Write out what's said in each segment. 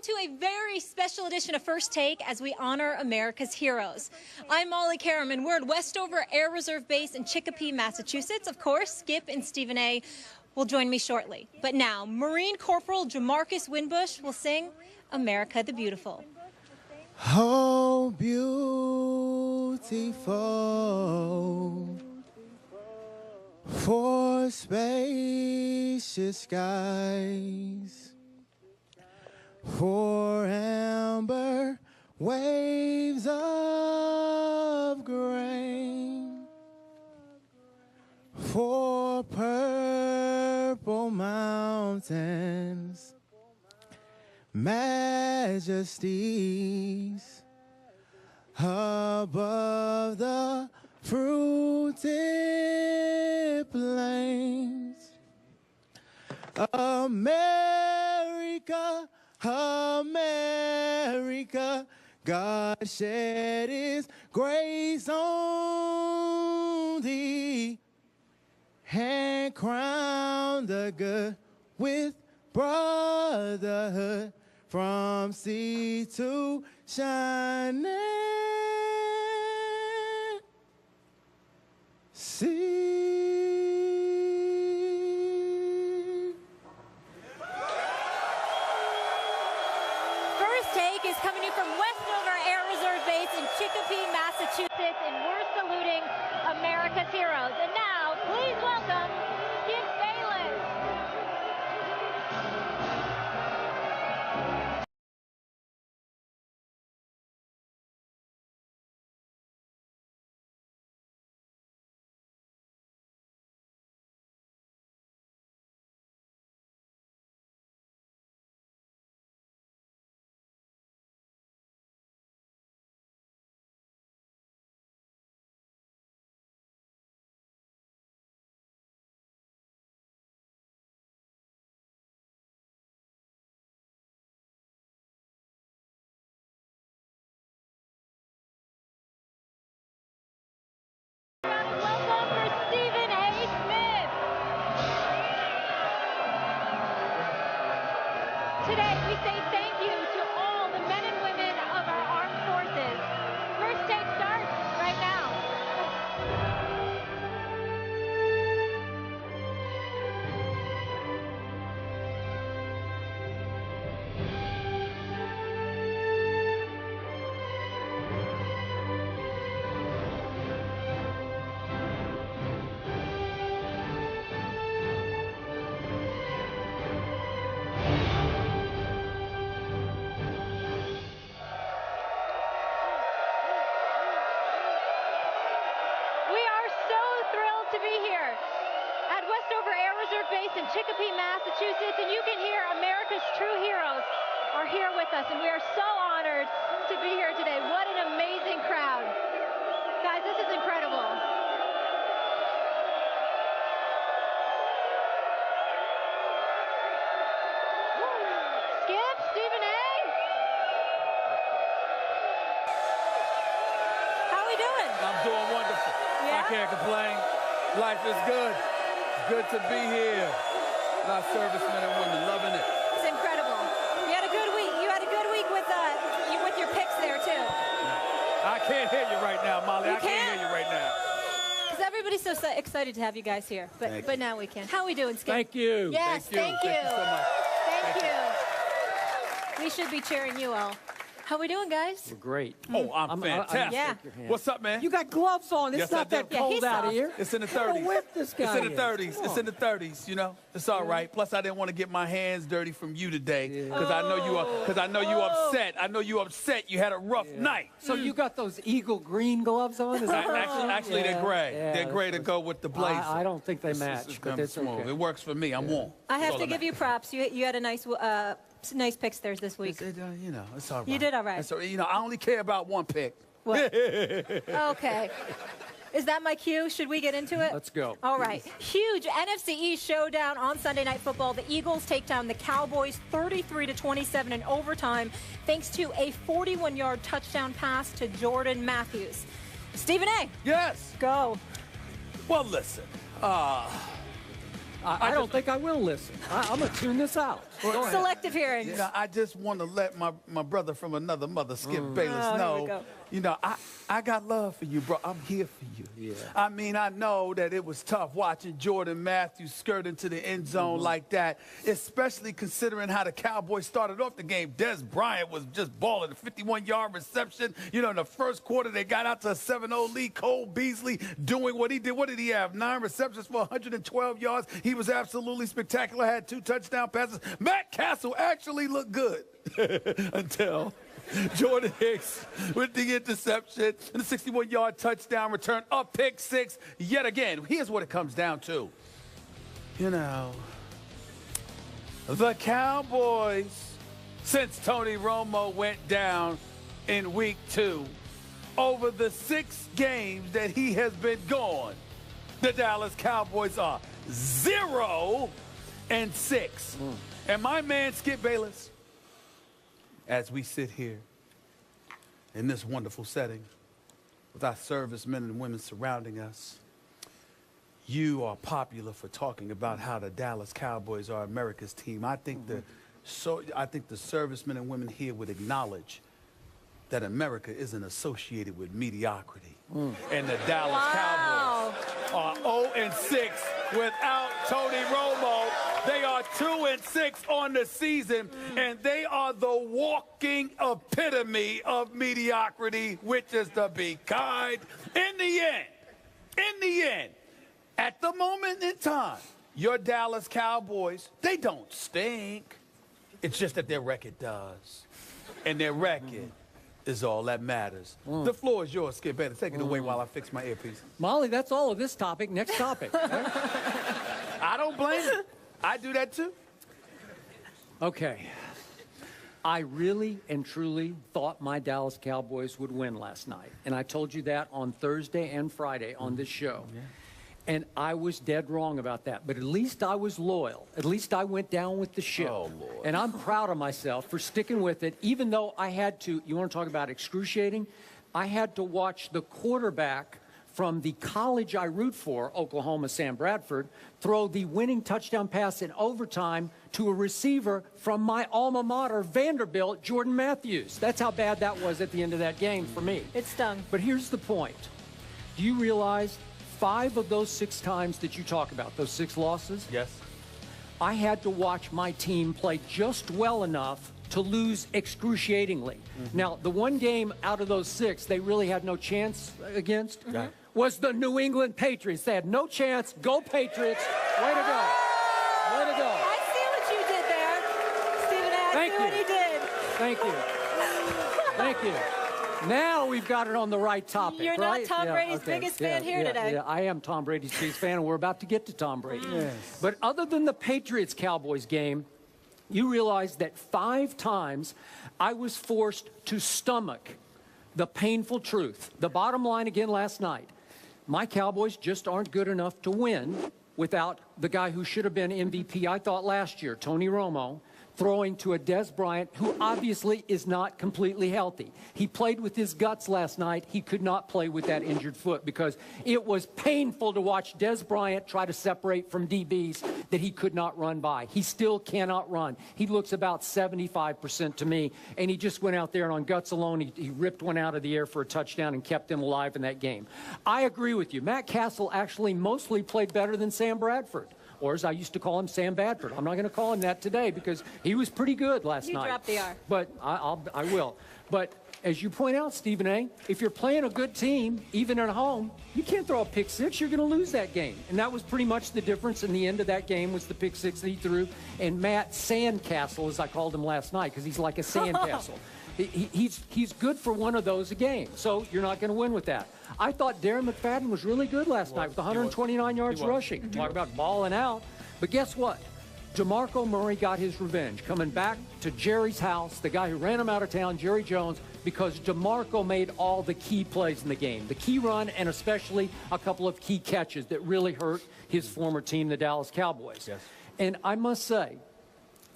to a very special edition of First Take as we honor America's heroes. I'm Molly Karam, and we're at Westover Air Reserve Base in Chicopee, Massachusetts. Of course, Skip and Stephen A. will join me shortly. But now, Marine Corporal Jamarcus Winbush will sing America the Beautiful. Oh, beautiful for spacious skies, for amber waves of grain, for purple mountains, majesties above the fruited plains. America, America, God shed his grace on thee and crowned the good with brotherhood from sea to shining sea. First Take is coming to you from Westover Air Reserve Base in Chicopee, Massachusetts, and we're saluting America's heroes. And now, please welcome Skip Bayless. Today, we say thank you to all the men and women of our armed forces. First Take starts right now. To be here at Westover Air Reserve Base in Chicopee, Massachusetts, and you can hear America's true heroes are here with us, and we are so honored to be here today. What an amazing crowd. Guys, this is incredible. Skip, Stephen A. How are we doing? I'm doing wonderful. Yeah? I can't complain. Life is good. It's good to be here. A lot of servicemen and women loving it. It's incredible. You had a good week. You had a good week with your picks there too. I can't hear you right now, Molly. You I can't hear you right now. Because everybody's so excited to have you guys here. But now we can. How are we doing, Skip? Thank you. Yes, thank you. Thank you so much. Thank you. We should be cheering you all. How we doing, guys? We're great. Oh, I'm fantastic. Yeah. What's up, man? You got gloves on. It's Yes, not I do. that cold he's out soft. here. It's in the What a 30s. whip this guy It's in the is. 30s. Come It's on. in the 30s, you know? It's all right. Plus, I didn't want to get my hands dirty from you today because I know you are, because I know you upset. I know you upset. You had a rough night. So you got those eagle green gloves on? Is that right? Actually, they're gray. Yeah, They're gray to go with the blazer. I don't think they match, It's but kinda it's smooth. okay. It works for me. I'm warm. I have That's to all give you props. You had a nice picks there this week. You know, it's all right. You did all right. So, you know, I only care about one pick. What? Okay. Is that my cue? Should we get into it? Let's go. All right. Huge NFC East showdown on Sunday Night Football. The Eagles take down the Cowboys 33-27 in overtime thanks to a 41-yard touchdown pass to Jordan Matthews. Stephen A. Yes. Go. Well, listen. I don't think I will listen. I'm going to tune this out. Selective hearing. You know, I just want to let my brother from another mother, Skip Bayless, Here we know, go. you know, I got love for you, bro. I'm here for you. Yeah. I mean, I know that it was tough watching Jordan Matthews skirt into the end zone like that, especially considering how the Cowboys started off the game. Des Bryant was just balling, a 51-yard reception. You know, in the first quarter, they got out to a 7-0 lead. Cole Beasley doing what he did. What did he have? 9 receptions for 112 yards. He was absolutely spectacular, had 2 touchdown passes. Matt Castle actually looked good until Jordan Hicks with the interception and the 61-yard touchdown return, a pick 6 yet again. Here's what it comes down to. You know, the Cowboys, since Tony Romo went down in week 2, over the 6 games that he has been gone, the Dallas Cowboys are 0-6. And my man Skip Bayless, as we sit here in this wonderful setting with our servicemen and women surrounding us, you are popular for talking about how the Dallas Cowboys are America's team. I think the servicemen and women here would acknowledge that America isn't associated with mediocrity. And the Dallas Cowboys are 0-6 without Tony Romo. They are 2-6 on the season, and they are the walking epitome of mediocrity, which is to be kind. In the end, at the moment in time, your Dallas Cowboys, they don't stink. It's just that their record does. And their record is all that matters. The floor is yours, Skip Bayless. Take it away while I fix my earpiece. Molly, that's all of this topic. Next topic. I don't blame you. I do that too. Okay. I really and truly thought my Dallas Cowboys would win last night. And I told you that on Thursday and Friday on this show. Yeah. And I was dead wrong about that. But at least I was loyal. At least I went down with the ship. Oh, Lord. And I'm proud of myself for sticking with it, even though I had to, you want to talk about excruciating? I had to watch the quarterback from the college I root for, Oklahoma, Sam Bradford, throw the winning touchdown pass in overtime to a receiver from my alma mater, Vanderbilt, Jordan Matthews. That's how bad that was at the end of that game for me. It stung. But here's the point. Do you realize 5 of those 6 times that you talk about, those 6 losses? Yes. I had to watch my team play just well enough to lose excruciatingly. Now, the one game out of those 6 they really had no chance against was the New England Patriots. They had no chance. Go Patriots. Way to go. Way to go. I see what you did there, Stephen A. I see what he did. Thank you. Thank you. Now we've got it on the right topic, You're right? not Tom Brady's biggest fan here today. Yeah, I am Tom Brady's biggest fan, and we're about to get to Tom Brady. Yes. But other than the Patriots-Cowboys game, you realize that 5 times I was forced to stomach the painful truth. The bottom line again last night, my Cowboys just aren't good enough to win without the guy who should have been MVP, I thought, last year, Tony Romo, throwing to a Des Bryant who obviously is not completely healthy. He played with his guts last night. He could not play with that injured foot because it was painful to watch Des Bryant try to separate from DBs that he could not run by. He still cannot run. He looks about 75% to me, and he just went out there and on guts alone, he ripped one out of the air for a touchdown and kept them alive in that game. I agree with you. Matt Castle actually mostly played better than Sam Bradford. Or as I used to call him, Sam Badford. I'm not going to call him that today because he was pretty good last night. You dropped the R. But I will. But as you point out, Stephen A., if you're playing a good team, even at home, you can't throw a pick 6. You're going to lose that game. And that was pretty much the difference in the end of that game was the pick 6 that he threw. And Matt Sandcastle, as I called him last night, because he's like a sandcastle. He's good for one of those a game. So you're not going to win with that. I thought Darren McFadden was really good last night with 129 yards rushing. Talk about balling out. But guess what? DeMarco Murray got his revenge, coming back to Jerry's house, the guy who ran him out of town, Jerry Jones, because DeMarco made all the key plays in the game. The key run and especially a couple of key catches that really hurt his former team, the Dallas Cowboys. Yes. And I must say,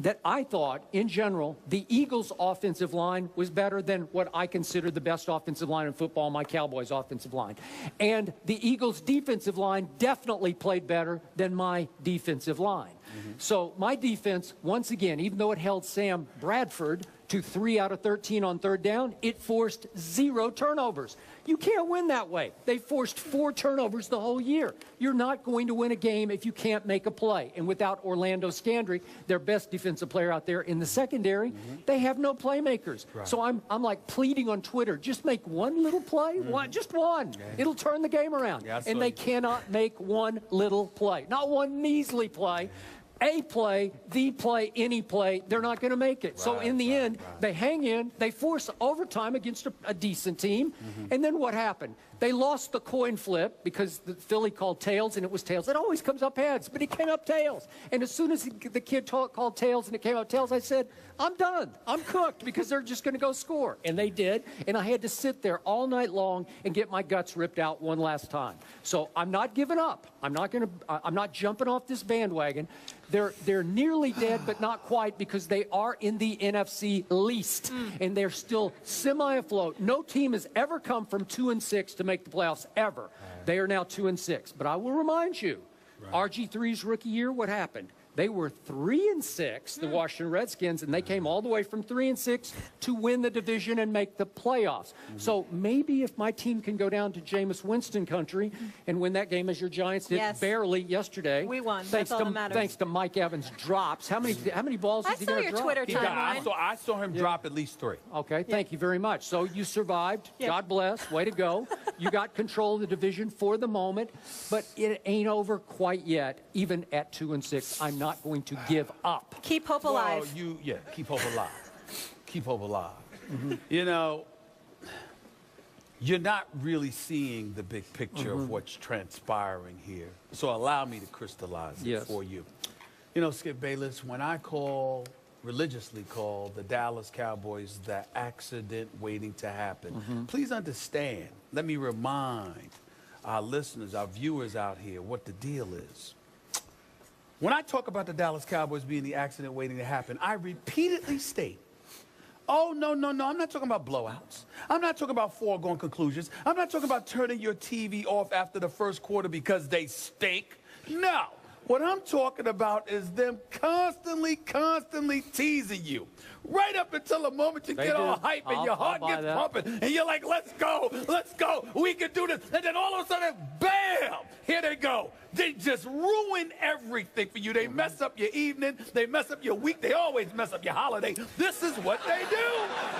that I thought, in general, the Eagles' offensive line was better than what I consider the best offensive line in football, my Cowboys' offensive line. And the Eagles' defensive line definitely played better than my defensive line. So my defense, once again, even though it held Sam Bradford to 3 out of 13 on third down, it forced 0 turnovers. You can't win that way. They forced 4 turnovers the whole year. You're not going to win a game if you can't make a play. And without Orlando Scandrick, their best defensive player out there in the secondary, they have no playmakers. Right. So I'm like pleading on Twitter, just make one little play, just one. It'll turn the game around. Yeah, and they cannot make one little play, not one measly play. A play, the play, any play, they're not going to make it. So in the end, they hang in, they force overtime against a decent team, and then what happened? They lost the coin flip because the Philly called tails, and it was tails. It always comes up heads, but it came up tails. And as soon as the kid called tails and it came up tails, I said, I'm done. I'm cooked because they're just going to go score. And they did, and I had to sit there all night long and get my guts ripped out one last time. So I'm not giving up. I'm not jumping off this bandwagon. They're nearly dead, but not quite, because they are in the NFC least, and they're still semi-afloat. No team has ever come from 2-6 to make the playoffs ever. They are now 2-6. But I will remind you, RG3's rookie year, what happened? They were 3-6, the Washington Redskins, and they came all the way from 3-6 to win the division and make the playoffs. So maybe if my team can go down to Jameis Winston country and win that game as your Giants did barely yesterday. We won. Thanks That's all that matters. Thanks to Mike Evans' drops. How many balls did he get? I saw your Twitter timeline. I saw him drop at least 3. Okay, thank you very much. So you survived. God bless. Way to go. You got control of the division for the moment, but it ain't over quite yet. Even at 2-6, I'm not going to give up. Keep hope alive. Well, keep hope alive. Keep hope alive. You know, you're not really seeing the big picture of what's transpiring here. So allow me to crystallize it for you. You know, Skip Bayless, when I religiously call the Dallas Cowboys the accident waiting to happen, please understand, let me remind our listeners, our viewers out here, what the deal is. When I talk about the Dallas Cowboys being the accident waiting to happen, I repeatedly state, oh, no, I'm not talking about blowouts. I'm not talking about foregone conclusions. I'm not talking about turning your TV off after the first quarter because they stink. No. What I'm talking about is them constantly teasing you. Right up until the moment you get all hype and your heart gets pumping and you're like, let's go, we can do this. And then all of a sudden, bam, here they go. They just ruin everything for you. They mess up your evening. They mess up your week. They always mess up your holiday. This is what they do.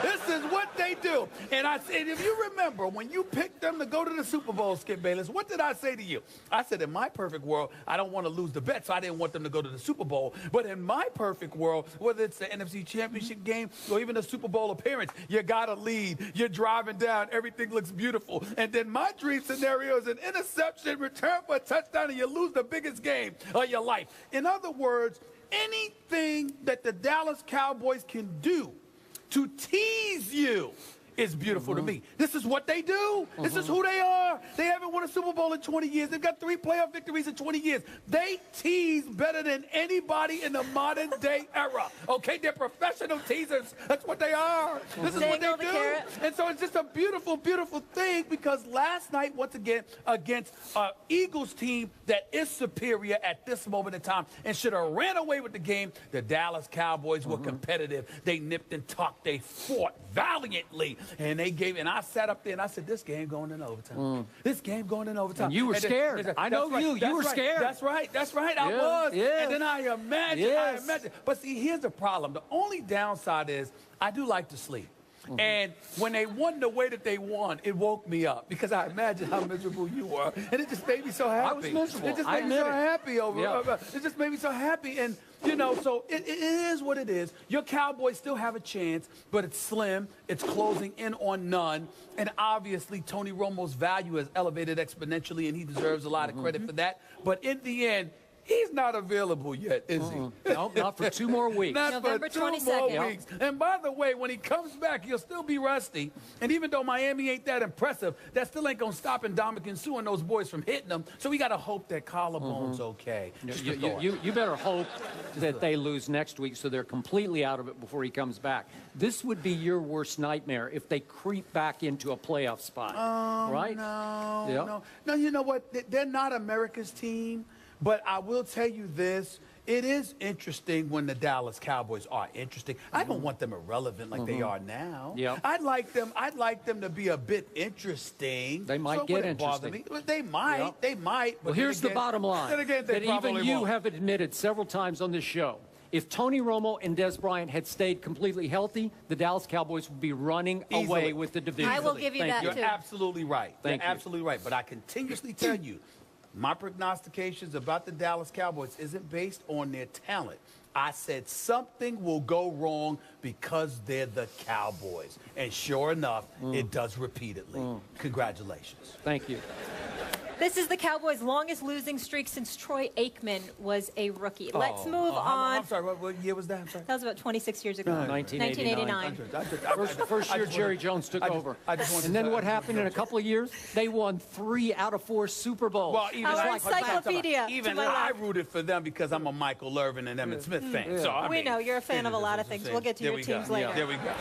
This is what they do. And I said, if you remember, when you picked them to go to the Super Bowl, Skip Bayless, what did I say to you? I said, in my perfect world, I don't want to lose the bet, so I didn't want them to go to the Super Bowl. But in my perfect world, whether it's the NFC Championship game or even a Super Bowl appearance, you got to lead. You're driving down. Everything looks beautiful. And then my dream scenario is an interception, return for a touchdown, and you lose the biggest game of your life. In other words, anything that the Dallas Cowboys can do to tease you is beautiful to me. This is what they do. This is who they are. They haven't won a Super Bowl in 20 years. They've got 3 playoff victories in 20 years. They tease better than anybody in the modern day era. Okay, they're professional teasers. That's what they are. This is what they do. And so it's just a beautiful, beautiful thing, because last night, once again, against an Eagles team that is superior at this moment in time and should have ran away with the game, the Dallas Cowboys were competitive. They nipped and tucked. They fought valiantly. And I sat up there and I said, this game going in overtime. This game going in overtime. And you were scared. I know you. You were scared. That's right. I was. Yeah. And then I imagine. But see, here's the problem. The only downside is I do like to sleep. And when they won the way that they won, it woke me up, because I imagined how miserable you were. And it just made me so happy. I was miserable. It just made me so happy it just made me so happy. And, you know, so it is what it is. Your Cowboys still have a chance, but it's slim. It's closing in on none. And obviously, Tony Romo's value has elevated exponentially, and he deserves a lot of credit for that. But in the end, he's not available yet, is he? No, not for 2 more weeks. Not November for 2 22nd. more weeks. And by the way, when he comes back, he'll still be rusty. And even though Miami ain't that impressive, that still ain't going to stop Ndamukong Suh and those boys from hitting him. So we got to hope that collarbone's okay. You better hope that they lose next week so they're completely out of it before he comes back. This would be your worst nightmare if they creep back into a playoff spot, right? No, you know what? They're not America's team. But I will tell you this, it is interesting when the Dallas Cowboys are interesting. I don't want them irrelevant like they are now. Yep. I'd like them to be a bit interesting. They might get interesting. Me. They might. Yep. They might. But Well, here's the again, bottom line. Then again, they that even probably you won't. have admitted several times on this show. If Tony Romo and Des Bryant had stayed completely healthy, the Dallas Cowboys would be running away Easily. with the division. I will give you that, You're too. absolutely right. Thank You're you. absolutely right. But I continuously tell you, my prognostications about the Dallas Cowboys isn't based on their talent. I said something will go wrong because they're the Cowboys. And sure enough, it does repeatedly. Congratulations. Thank you. This is the Cowboys' longest losing streak since Troy Aikman was a rookie. Let's move on. I'm sorry, what year was that? I'm sorry. That was about 26 years ago. 1989. First year Jerry Jones took over. And then what happened in a couple of years? They won 3 out of 4 Super Bowls. Well, even Our like- encyclopedia to Even my I left. rooted for them because I'm a Michael Irvin and Emmitt Smith fan. So, I We mean, know you're a fan of a lot of things. We'll get to there your we go. teams later. There we go.